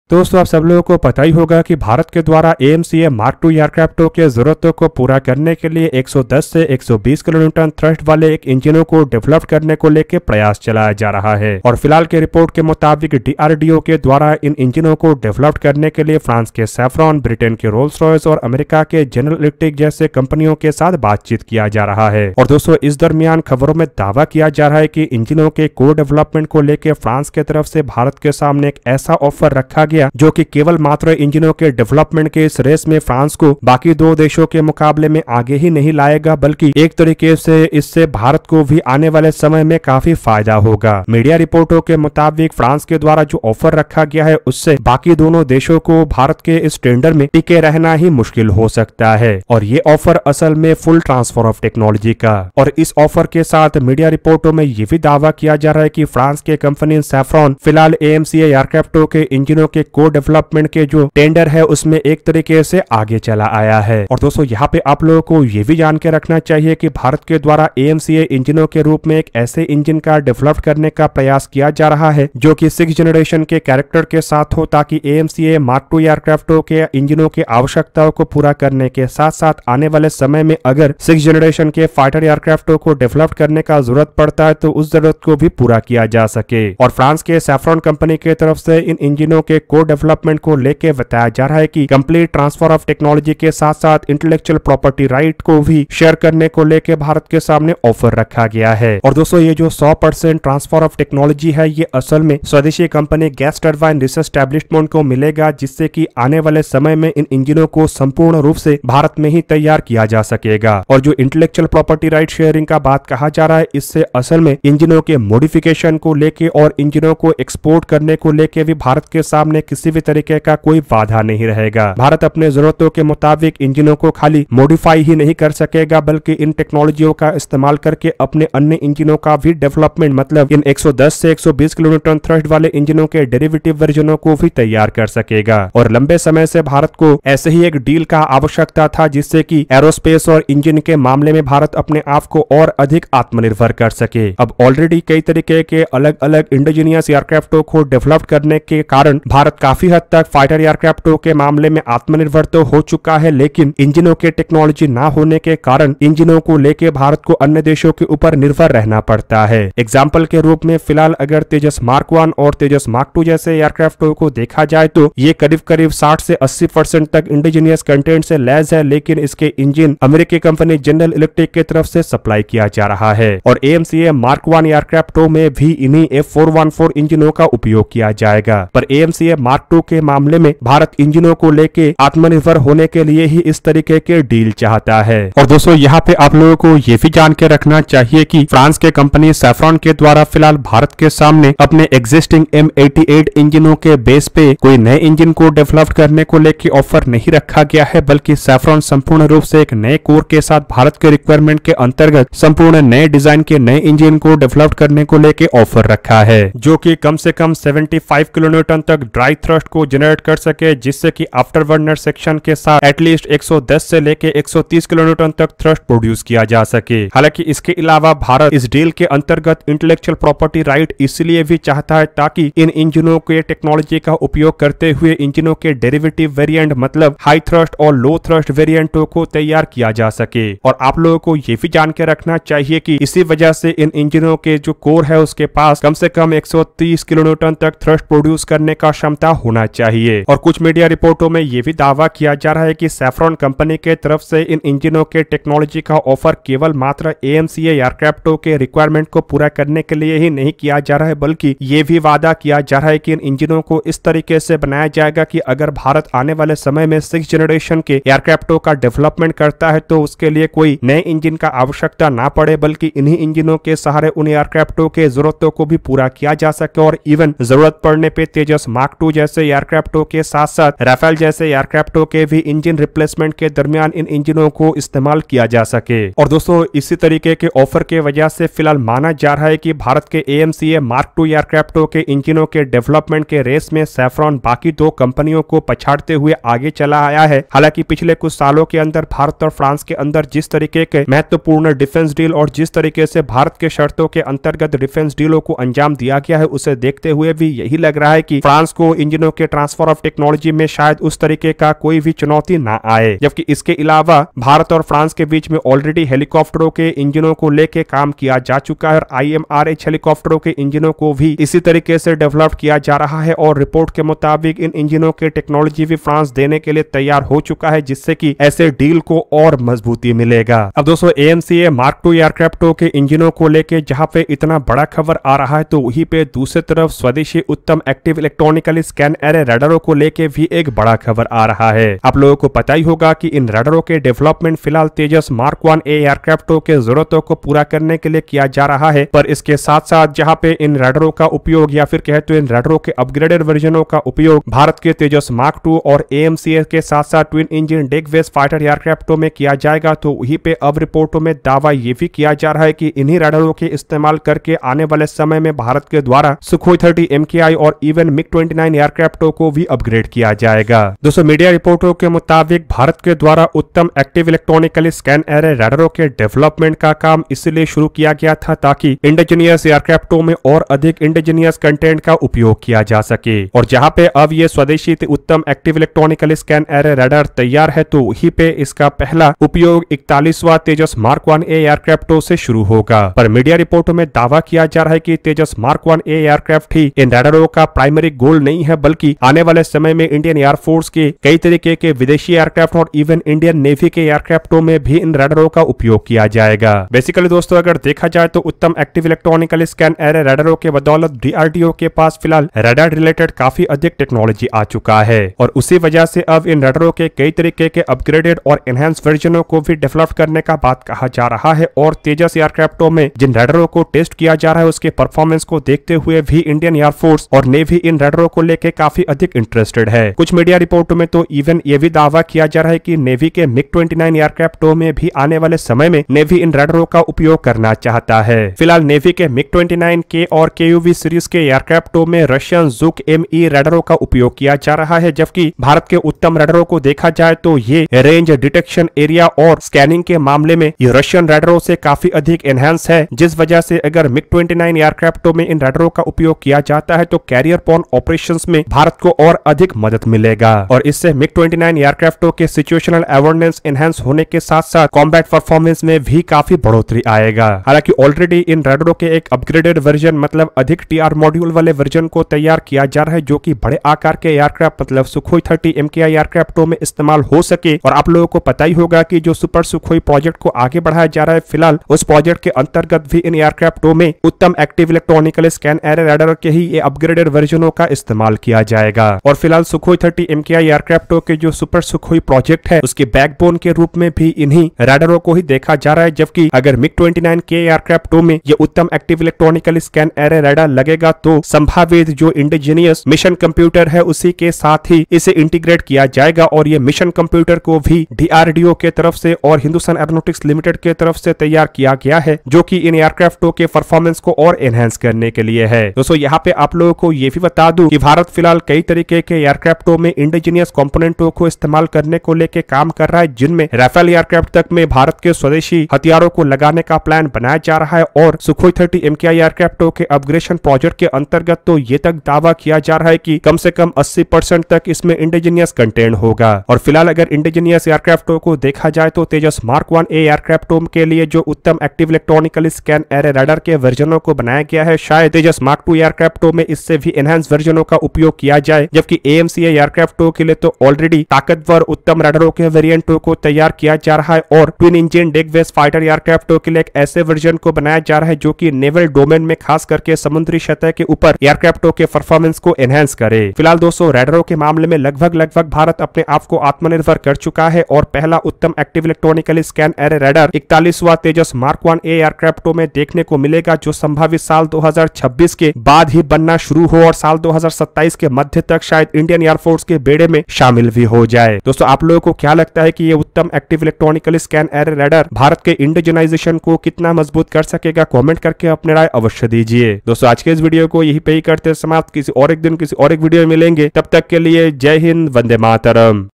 दोस्तों आप सब लोगों को पता ही होगा कि भारत के द्वारा AMCA Mark II एयरक्राफ्टों के जरूरतों को पूरा करने के लिए 110 से 120 किलोन्यूटन थ्रस्ट वाले एक इंजनों को डेवलप करने को लेकर प्रयास चलाया जा रहा है। और फिलहाल के रिपोर्ट के मुताबिक DRDO के द्वारा इन इंजनों को डेवलप करने के लिए फ्रांस के सैफ्रॉन, ब्रिटेन के रोल्स रॉयस और अमेरिका के जनरल इलेक्ट्रिक जैसे कंपनियों के साथ बातचीत किया जा रहा है। और दोस्तों इस दरमियान खबरों में दावा किया जा रहा है कि इंजनों के को डेवलपमेंट को लेकर फ्रांस की तरफ से भारत के सामने एक ऐसा ऑफर रखा गया जो कि केवल मात्र इंजनों के डेवलपमेंट के इस रेस में फ्रांस को बाकी दो देशों के मुकाबले में आगे ही नहीं लाएगा, बल्कि एक तरीके से इससे भारत को भी आने वाले समय में काफी फायदा होगा। मीडिया रिपोर्टों के मुताबिक फ्रांस के द्वारा जो ऑफर रखा गया है उससे बाकी दोनों देशों को भारत के इस टेंडर में टिके रहना ही मुश्किल हो सकता है। और ये ऑफर असल में फुल ट्रांसफर ऑफ टेक्नोलॉजी का। और इस ऑफर के साथ मीडिया रिपोर्टों में ये भी दावा किया जा रहा है कि फ्रांस के कंपनी सैफ्रॉन फिलहाल AMCA एयरक्राफ्टों के इंजनों के को डेवलपमेंट के जो टेंडर है उसमें एक तरीके से आगे चला आया है। और दोस्तों यहाँ पे आप लोगों को ये भी जान के रखना चाहिए कि भारत के द्वारा AMCA इंजनों के रूप में एक ऐसे इंजन का डेवलप करने का प्रयास किया जा रहा है जो कि 6th जनरेशन के कैरेक्टर के साथ हो, ताकि AMCA Mark II एयरक्राफ्टों के इंजनों की आवश्यकताओं को पूरा करने के साथ साथ आने वाले समय में अगर 6th जनरेशन के फाइटर एयरक्राफ्टों को डेवलप करने का जरूरत पड़ता है तो उस जरूरत को भी पूरा किया जा सके। और फ्रांस के सैफ्रॉन कंपनी की तरफ से इन इंजनों के को डेवलपमेंट को लेकर बताया जा रहा है कि कंप्लीट ट्रांसफर ऑफ टेक्नोलॉजी के साथ साथ इंटेलेक्चुअल प्रॉपर्टी राइट को भी शेयर करने को लेकर भारत के सामने ऑफर रखा गया है। और दोस्तों ये जो 100% ट्रांसफर ऑफ टेक्नोलॉजी है ये असल में स्वदेशी company gas turbine research establishment को मिलेगा, जिससे कि आने वाले समय में इन इंजनों को संपूर्ण रूप से भारत में ही तैयार किया जा सकेगा। और जो इंटेलेक्चुअल प्रॉपर्टी राइट शेयरिंग का बात कहा जा रहा है, इससे असल में इंजनों के मॉडिफिकेशन को लेके और इंजनों को एक्सपोर्ट करने को लेके भी भारत के सामने किसी भी तरीके का कोई बाधा नहीं रहेगा। भारत अपने जरूरतों के मुताबिक इंजनों को खाली मॉडिफाई ही नहीं कर सकेगा, बल्कि इन टेक्नोलॉजियों का इस्तेमाल करके अपने अन्य इंजनों का भी डेवलपमेंट, मतलब इन 110 से 120 किलोन्यूटन थ्रस्ट वाले इंजनों के डेरिवेटिव वर्जनों को भी तैयार कर सकेगा। और लंबे समय से भारत को ऐसे ही एक डील का आवश्यकता था जिससे कि एरोस्पेस और इंजन के मामले में भारत अपने आप को और अधिक आत्मनिर्भर कर सके। अब ऑलरेडी कई तरीके के अलग अलग इंडिजिनियस एयरक्राफ्टों को डेवलप करने के कारण भारत काफी हद तक फाइटर एयरक्राफ्टों के मामले में आत्मनिर्भर तो हो चुका है, लेकिन इंजनों के टेक्नोलॉजी ना होने के कारण इंजनों को लेके भारत को अन्य देशों के ऊपर निर्भर रहना पड़ता है। एग्जाम्पल के रूप में फिलहाल अगर तेजस Mark I और तेजस Mark II जैसे एयरक्राफ्टों को देखा जाए तो ये करीब करीब 60 से 80% तक इंडिजिनियस कंटेंट से लैस है, लेकिन इसके इंजन अमेरिकी कंपनी जनरल इलेक्ट्रिक की तरफ से सप्लाई किया जा रहा है। और AMCA Mark I एयरक्राफ्टों में भी इन्हीं F414 इंजनों का उपयोग किया जाएगा। पर AMCA Mark II के मामले में भारत इंजनों को लेके आत्मनिर्भर होने के लिए ही इस तरीके के डील चाहता है। और दोस्तों यहाँ पे आप लोगों को ये भी जान के रखना चाहिए कि फ्रांस के कंपनी सैफ्रॉन के द्वारा फिलहाल भारत के सामने अपने एग्जिस्टिंग M88 इंजनों के बेस पे कोई नए इंजन को डेवलप करने को लेके ऑफर नहीं रखा गया है, बल्कि सैफ्रॉन संपूर्ण रूप से एक नए कोर के साथ भारत के रिक्वायरमेंट के अंतर्गत संपूर्ण नए डिजाइन के नए इंजन को डेवलप करने को लेके ऑफर रखा है, जो कि कम से कम 75 किलोन्यूटन तक ड्राई थ्रस्ट को जनरेट कर सके, जिससे कि आफ्टर बर्नर सेक्शन के साथ एटलीस्ट 110 से लेके 130 किलोन्यूटन तक थ्रस्ट प्रोड्यूस किया जा सके। हालांकि इसके अलावा भारत इस डील के अंतर्गत इंटेलेक्चुअल प्रॉपर्टी राइट इसलिए भी चाहता है ताकि इन इंजनों के टेक्नोलॉजी का उपयोग करते हुए इंजनों के डेरिवेटिव वेरिएंट, मतलब हाई थ्रस्ट और लो थ्रस्ट वेरिएंटों को तैयार किया जा सके। और आप लोगों को ये भी जान के रखना चाहिए कि इसी वजह से इन इंजनों के जो कोर है उसके पास कम से कम 130 किलोन्यूटन तक थ्रस्ट प्रोड्यूस करने का क्षमता होना चाहिए। और कुछ मीडिया रिपोर्टों में यह भी दावा किया जा रहा है कि सैफ्रॉन कंपनी के तरफ से इन इंजनों के टेक्नोलॉजी का ऑफर केवल मात्र AMCA एयरक्राफ्टों के रिक्वायरमेंट को पूरा करने के लिए ही नहीं किया जा रहा है, बल्कि ये भी वादा किया जा रहा है कि इन इंजनों को इस तरीके से बनाया जाएगा कि अगर भारत आने वाले समय में 6th जनरेशन के एयरक्राफ्टों का डेवलपमेंट करता है तो उसके लिए कोई नए इंजन का आवश्यकता ना पड़े, बल्कि इन्हीं इंजनों के सहारे उन एयरक्राफ्टों के जरूरतों को भी पूरा किया जा सके। और इवन जरूरत पड़ने पे तेजस Mark II जैसे एयरक्राफ्टों के साथ साथ राफेल जैसे एयरक्राफ्टों के भी इंजन रिप्लेसमेंट के दरमियान इन इंजनों को इस्तेमाल किया जा सके। और दोस्तों इसी तरीके के ऑफर के वजह से फिलहाल माना जा रहा है कि भारत के AMCA Mark II एयरक्राफ्टों के इंजनों के डेवलपमेंट के रेस में सैफ्रॉन बाकी दो कंपनियों को पछाड़ते हुए आगे चला आया है। हालांकि पिछले कुछ सालों के अंदर भारत और फ्रांस के अंदर जिस तरीके के महत्वपूर्ण डिफेंस डील और जिस तरीके से भारत के शर्तों के अंतर्गत डिफेंस डीलों को अंजाम दिया गया है, उसे देखते हुए भी यही लग रहा है कि फ्रांस को इंजनों के ट्रांसफर ऑफ टेक्नोलॉजी में शायद उस तरीके का कोई भी चुनौती ना आए। जबकि इसके अलावा भारत और फ्रांस के बीच में ऑलरेडी हेलीकॉप्टरों के इंजनों को लेकर काम किया जा चुका है और IMRH हेलीकॉप्टरों के इंजनों को भी इसी तरीके से डेवलप किया जा रहा है और रिपोर्ट के मुताबिक इन इंजनों के टेक्नोलॉजी भी फ्रांस देने के लिए तैयार हो चुका है, जिससे कि ऐसे डील को और मजबूती मिलेगा। अब दोस्तों AMCA Mark II एयरक्राफ्टों के इंजनों को लेके जहां पे इतना बड़ा खबर आ रहा है, तो वहीं पे दूसरी तरफ स्वदेशी उत्तम एक्टिव इलेक्ट्रॉनिकली स्कैन एरे रडारों को लेके भी एक बड़ा खबर आ रहा है। आप लोगों को पता ही होगा कि इन रडारों के डेवलपमेंट फिलहाल तेजस Mark I A एयरक्राफ्टों के जरूरतों को पूरा करने के लिए किया जा रहा है, पर इसके साथ साथ जहां पे इन रडारों का उपयोग या फिर कहे तो इन रडारों के अपग्रेडेड वर्जनों का उपयोग भारत के तेजस Mark II और AMCA के साथ साथ twin engine deck based fighter एयरक्राफ्टों में किया जाएगा, तो वहीं पे अब रिपोर्टों में दावा ये भी किया जा रहा है कि इन्हीं रडारों के इस्तेमाल करके आने वाले समय में भारत के द्वारा सुखोई 30 MKI और इवन MiG-29 एयरक्राफ्टों को भी अपग्रेड किया जाएगा। दोस्तों मीडिया रिपोर्टों के मुताबिक भारत के द्वारा उत्तम एक्टिव इलेक्ट्रॉनिकली स्कैन एरे रडारों के डेवलपमेंट का काम इसलिए शुरू किया गया था ताकि इंडिजीनियस एयरक्राफ्टों में और अधिक इंडिजीनियस कंटेंट का उपयोग किया जा सके। और जहां पे अब ये स्वदेशी उत्तम active electronically scan array radar तैयार है, तो वहीं पे इसका पहला उपयोग 41वां तेजस Mark I A एयरक्राफ्टों से शुरू होगा। पर मीडिया रिपोर्टों में दावा किया जा रहा है कि तेजस Mark I A एयरक्राफ्ट ही इन रडारों का प्राइमरी गोल नहीं है, बल्कि आने वाले समय में इंडियन एयरफोर्स के कई तरीके के विदेशी एयरक्राफ्ट और इवन इंडियन नेवी के एयरक्राफ्टों में भी इन रडारों का उपयोग किया जाएगा। बेसिकली दोस्तों अगर देखा जाए तो उत्तम एक्टिव इलेक्ट्रॉनिकली स्कैन एरे रडारों के बदौलत DRDO के पास फिलहाल रडार रिलेटेड काफी अधिक टेक्नोलॉजी आ चुका है और उसी वजह से अब इन रडारों के कई तरीके के अपग्रेडेड और एनहांस वर्जनों को भी डेवलप करने का बात कहा जा रहा है। और तेजस एयरक्राफ्टों में जिन रडारों को टेस्ट किया जा रहा है उसके परफॉर्मेंस को देखते हुए भी इंडियन एयरफोर्स और नेवी इन रडारों को लेकर काफी अधिक इंटरेस्टेड है। कुछ मीडिया रिपोर्टों में तो इवन ये भी दावा किया जा रहा है कि नेवी के MiG-29 एयरक्राफ्टों में भी आने वाले समय में नेवी इन रडारों का उपयोग करना चाहता है। फिलहाल नेवी के MiG-29 के और KUV सीरीज के एयरक्राफ्टों में रशियन Zuk ME रडारों का उपयोग किया जा रहा है, जबकि भारत के उत्तम रडारों को देखा जाए तो ये रेंज डिटेक्शन एरिया और स्कैनिंग के मामले में ये रशियन रडारों से काफी अधिक एनहांस है, जिस वजह से अगर MiG-29 एयरक्राफ्टों में इन रडारों का उपयोग किया जाता है तो कैरियर पॉन ऑपरेशंस में भारत को और अधिक मदद मिलेगा और इससे MiG-29 एयरक्राफ्टों के सिचुएशनल अवेयरनेस एनहांस होने के साथ साथ कॉम्बैट परफॉर्मेंस में भी काफी बढ़ोतरी आएगा। हालांकि ऑलरेडी इन रडारों के एक अपग्रेडेड वर्जन मतलब अधिक TR मॉड्यूल वाले वर्जन को तैयार किया जा रहा है, जो कि बड़े आकार के एयरक्राफ्ट मतलब सुखोई 30 MKI एयरक्राफ्टों में इस्तेमाल हो सके। और आप लोगों को पता ही होगा कि जो सुपर सुखोई प्रोजेक्ट को आगे बढ़ाया जा रहा है, फिलहाल उस प्रोजेक्ट के अंतर्गत भी इन एयरक्राफ्टों में उत्तम active electronically scan array radar के ही ये अपग्रेडेड वर्जनों का इस्तेमाल किया जाएगा। और फिलहाल सुखोई 30 MKI एयरक्राफ्टों के जो सुपर सुखोई प्रोजेक्ट है उसके बैकबोन के रूप में भी इन्हीं रडारों को ही देखा जा रहा है, जबकि अगर MiG-29 के एयरक्राफ्टों में ये उत्तम active electronically scan array radar लगेगा तो संभावित जो इंडिजीनियस मिशन कंप्यूटर है उसी के साथ ही इसे इंटीग्रेट किया जाएगा और ये मिशन कंप्यूटर को भी DRDO के तरफ से और हिंदुस्तान एरोनॉटिक्स लिमिटेड के तरफ से तैयार किया गया है, जो कि इन एयरक्राफ्टों के परफॉर्मेंस को और एनहांस करने के लिए है। दोस्तों यहाँ पे आप लोगों को ये भी बता दूं कि भारत फिलहाल कई तरीके के एयरक्राफ्टों में इंडिजीनियस कंपोनेंटों को इस्तेमाल करने को लेकर काम कर रहा है, जिनमें राफेल एयरक्राफ्ट तक में भारत के स्वदेशी हथियारों को लगाने का प्लान बनाया जा रहा है और सुखोई 30 MKI एयरक्राफ्टों के अपग्रेडेशन प्रोजेक्ट के अंतर्गत तो ये तक दावा किया जा रहा है कि कम से कम 80% तक इसमें इंडिजीनियस कंटेंट होगा। और फिलहाल अगर इंडिजीनियस एयरक्राफ्टों को देखा जाए तो तेजस Mark I A एयरक्राफ्टों के लिए जो उत्तम active electronically scan array radar के वर्जनों को बनाया गया है, शायद तेजस Mark II एयरक्राफ्टों में इससे भी एनहांस वर्जनों का उपयोग किया जाए, जबकि AMCA एयरक्राफ्टों के लिए तो ऑलरेडी ताकतवर उत्तम रडारों के वेरिएंटों को तैयार किया जा रहा है और twin engine deck based fighter एयरक्राफ्टों के लिए एक ऐसे वर्जन को बनाया जा रहा है जो कि नेवल डोमेन में खास करके समुद्री सतह के ऊपर एयरक्राफ्टों के परफॉर्मेंस को एनहांस करे। फिलहाल दोस्तों रडारों के मामले में लगभग भारत अपने आप को आत्मनिर्भर कर चुका है और पहला Uttam active electronically scan array radar 41वां तेजस Mark I A एयरक्राफ्टों में देखने को मिलेगा, जो संभावित साल 2026 के बाद ही बनना शुरू हो और साल 2027 के मध्य तक शायद इंडियन एयरफोर्स के बेड़े में शामिल भी हो जाए। दोस्तों आप लोगों को क्या लगता है कि ये उत्तम active electronically scan array radar Bharat के इंडिजीनाइजेशन को कितना मजबूत कर सकेगा? कमेंट करके अपने राय अवश्य दीजिए। दोस्तों आज के इस वीडियो को यही पे ही करते समाप्त। किसी और एक दिन किसी और एक वीडियो में मिलेंगे, तब तक के लिए जय हिंद, वंदे मातरम।